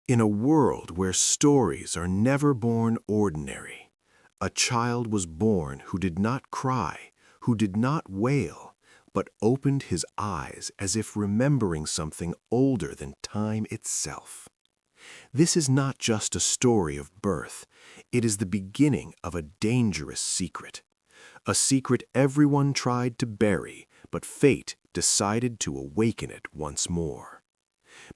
In a world where stories are never born ordinary, a child was born who did not cry, who did not wail, but opened his eyes as if remembering something older than time itself. This is not just a story of birth, it is the beginning of a dangerous secret. A secret everyone tried to bury, but fate decided to awaken it once more.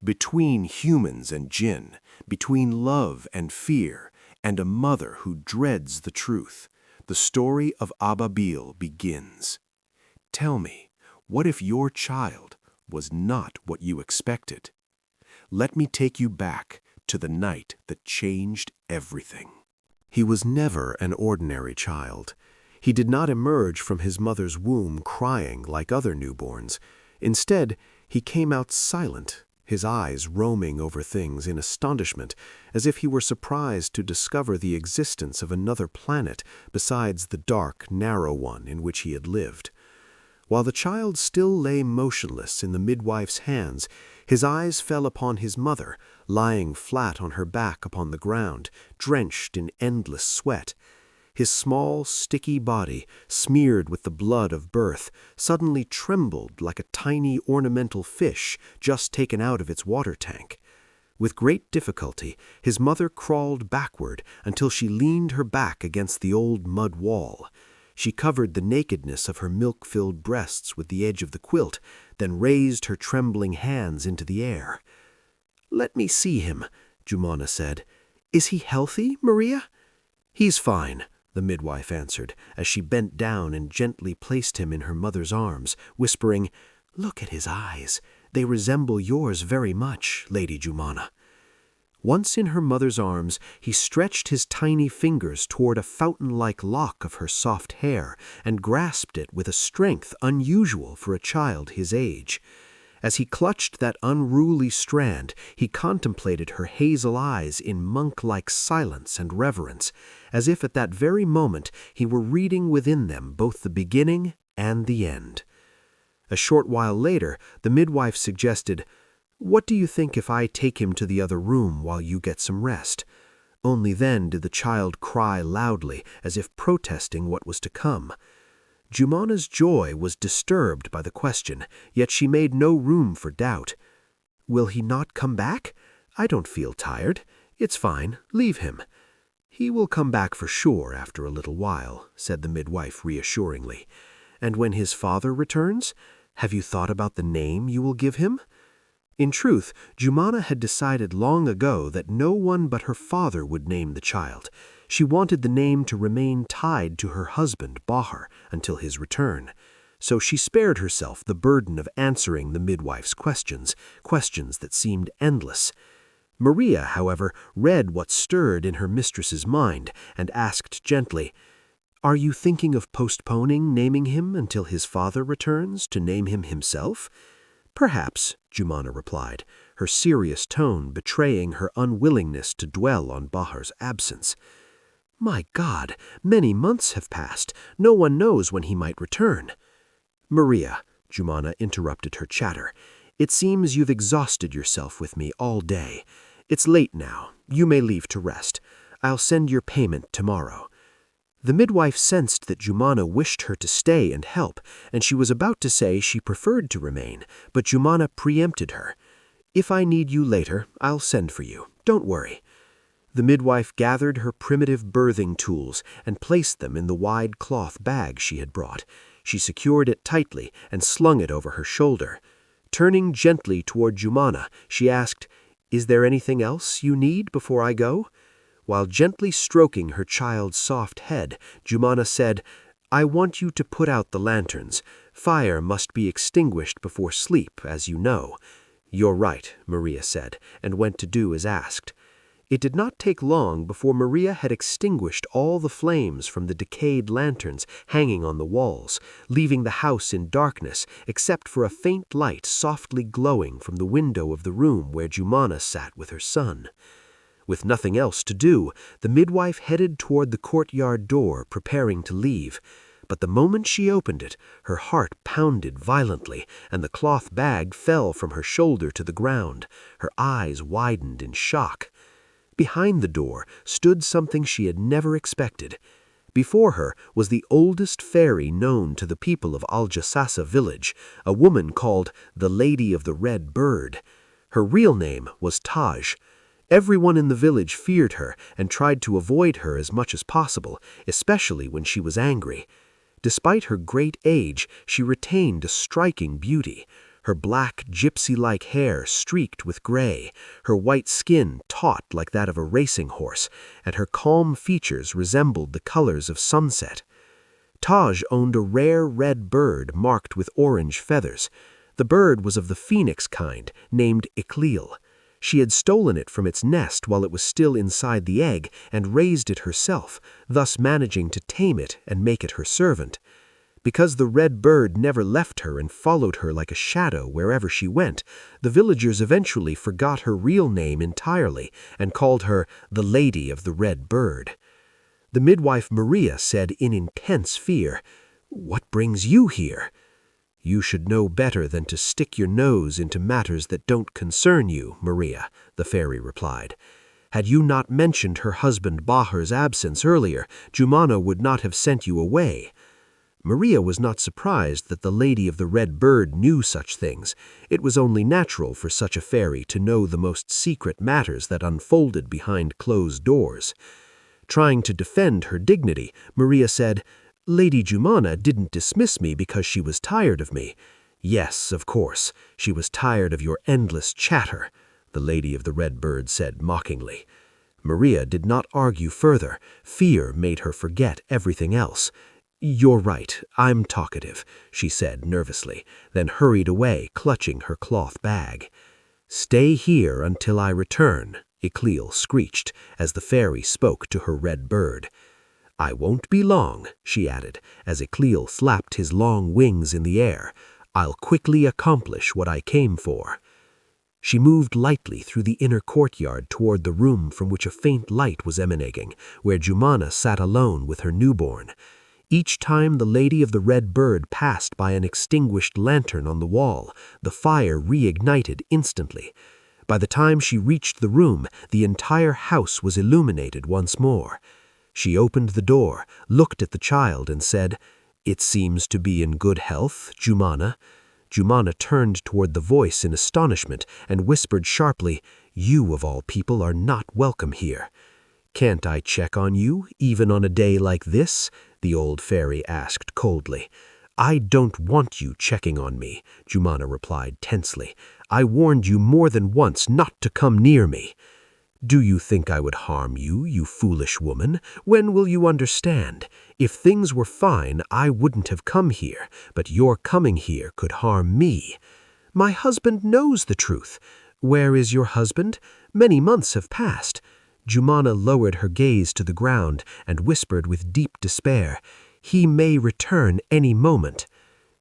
Between humans and jinn, between love and fear, and a mother who dreads the truth, the story of Ababil begins. Tell me, what if your child was not what you expected? Let me take you back to the night that changed everything. He was never an ordinary child. He did not emerge from his mother's womb crying like other newborns. Instead, he came out silent, his eyes roaming over things in astonishment, as if he were surprised to discover the existence of another planet besides the dark, narrow one in which he had lived. While the child still lay motionless in the midwife's hands, his eyes fell upon his mother, lying flat on her back upon the ground, drenched in endless sweat. His small, sticky body, smeared with the blood of birth, suddenly trembled like a tiny ornamental fish just taken out of its water tank. With great difficulty, his mother crawled backward until she leaned her back against the old mud wall. She covered the nakedness of her milk-filled breasts with the edge of the quilt, then raised her trembling hands into the air. "Let me see him," Jumana said. "Is he healthy, Maria?" "He's fine," the midwife answered, as she bent down and gently placed him in her mother's arms, whispering, "Look at his eyes. They resemble yours very much, Lady Jumana." Once in her mother's arms, he stretched his tiny fingers toward a fountain-like lock of her soft hair and grasped it with a strength unusual for a child his age. As he clutched that unruly strand, he contemplated her hazel eyes in monk-like silence and reverence, as if at that very moment he were reading within them both the beginning and the end. A short while later, the midwife suggested, "What do you think if I take him to the other room while you get some rest?" Only then did the child cry loudly, as if protesting what was to come. Jumana's joy was disturbed by the question, yet she made no room for doubt. "Will he not come back? I don't feel tired. It's fine. Leave him." "He will come back for sure after a little while," said the midwife reassuringly. "And when his father returns, have you thought about the name you will give him?" In truth, Jumana had decided long ago that no one but her father would name the child. She wanted the name to remain tied to her husband, Bahar, until his return. So she spared herself the burden of answering the midwife's questions that seemed endless. Maria, however, read what stirred in her mistress's mind and asked gently, "Are you thinking of postponing naming him until his father returns to name him himself?" "Perhaps," Jumana replied, her serious tone betraying her unwillingness to dwell on Bahar's absence. "My God, many months have passed. No one knows when he might return." "Maria," Jumana interrupted her chatter, "it seems you've exhausted yourself with me all day. It's late now. You may leave to rest. I'll send your payment tomorrow." The midwife sensed that Jumana wished her to stay and help, and she was about to say she preferred to remain, but Jumana preempted her. "If I need you later, I'll send for you. Don't worry." The midwife gathered her primitive birthing tools and placed them in the wide cloth bag she had brought. She secured it tightly and slung it over her shoulder. Turning gently toward Jumana, she asked, "Is there anything else you need before I go?" While gently stroking her child's soft head, Jumana said, "I want you to put out the lanterns. Fire must be extinguished before sleep, as you know." "You're right," Maria said, and went to do as asked. It did not take long before Maria had extinguished all the flames from the decayed lanterns hanging on the walls, leaving the house in darkness except for a faint light softly glowing from the window of the room where Jumana sat with her son. With nothing else to do, the midwife headed toward the courtyard door, preparing to leave. But the moment she opened it, her heart pounded violently, and the cloth bag fell from her shoulder to the ground. Her eyes widened in shock. Behind the door stood something she had never expected. Before her was the oldest fairy known to the people of Al-Jassasa village, a woman called the Lady of the Red Bird. Her real name was Taj. Everyone in the village feared her and tried to avoid her as much as possible, especially when she was angry. Despite her great age, she retained a striking beauty. Her black, gypsy-like hair streaked with gray, her white skin taut like that of a racing horse, and her calm features resembled the colors of sunset. Taj owned a rare red bird marked with orange feathers. The bird was of the phoenix kind, named Iklil. She had stolen it from its nest while it was still inside the egg and raised it herself, thus managing to tame it and make it her servant. Because the red bird never left her and followed her like a shadow wherever she went, the villagers eventually forgot her real name entirely and called her the Lady of the Red Bird. The midwife Maria said in intense fear, "What brings you here?" "You should know better than to stick your nose into matters that don't concern you, Maria," the fairy replied. "Had you not mentioned her husband Bahar's absence earlier, Jumana would not have sent you away." Maria was not surprised that the Lady of the Red Bird knew such things. It was only natural for such a fairy to know the most secret matters that unfolded behind closed doors. Trying to defend her dignity, Maria said, "Lady Jumana didn't dismiss me because she was tired of me." "Yes, of course, she was tired of your endless chatter," the Lady of the Red Bird said mockingly. Maria did not argue further. Fear made her forget everything else. "You're right, I'm talkative," she said nervously, then hurried away, clutching her cloth bag. "Stay here until I return," Iklil screeched as the fairy spoke to her red bird. "I won't be long," she added, as Iklil flapped his long wings in the air. "I'll quickly accomplish what I came for." She moved lightly through the inner courtyard toward the room from which a faint light was emanating, where Jumana sat alone with her newborn. Each time the Lady of the Red Bird passed by an extinguished lantern on the wall, the fire reignited instantly. By the time she reached the room, the entire house was illuminated once more. She opened the door, looked at the child, and said, "It seems to be in good health, Jumana." Jumana turned toward the voice in astonishment and whispered sharply, "You of all people are not welcome here." "Can't I check on you, even on a day like this?" the old fairy asked coldly. "I don't want you checking on me," Jumana replied tensely. "I warned you more than once not to come near me." "Do you think I would harm you, you foolish woman? When will you understand? If things were fine, I wouldn't have come here, but your coming here could harm me. My husband knows the truth. Where is your husband? Many months have passed." Jumana lowered her gaze to the ground and whispered with deep despair, "He may return any moment."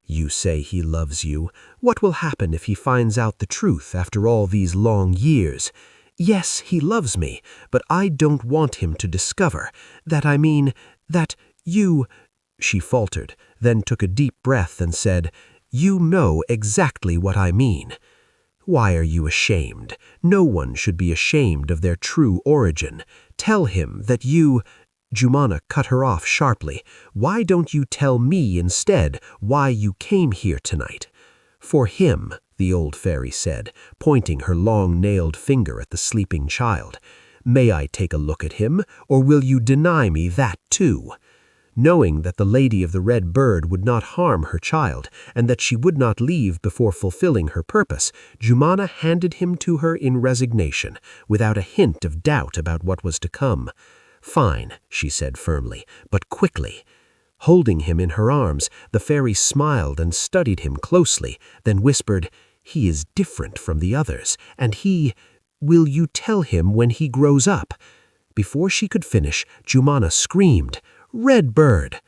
"You say he loves you. What will happen if he finds out the truth after all these long years?" "Yes, he loves me, but I don't want him to discover. That you—" She faltered, then took a deep breath and said, "You know exactly what I mean." "Why are you ashamed? No one should be ashamed of their true origin. Tell him that you—" Jumana cut her off sharply. "Why don't you tell me instead why you came here tonight?" "For him," the old fairy said, pointing her long-nailed finger at the sleeping child. "May I take a look at him, or will you deny me that too?" Knowing that the Lady of the Red Bird would not harm her child, and that she would not leave before fulfilling her purpose, Jumana handed him to her in resignation, without a hint of doubt about what was to come. "Fine," she said firmly, "but quickly." Holding him in her arms, the fairy smiled and studied him closely, then whispered, "He is different from the others, and will you tell him when he grows up?" Before she could finish, Jumana screamed, "Red Bird!"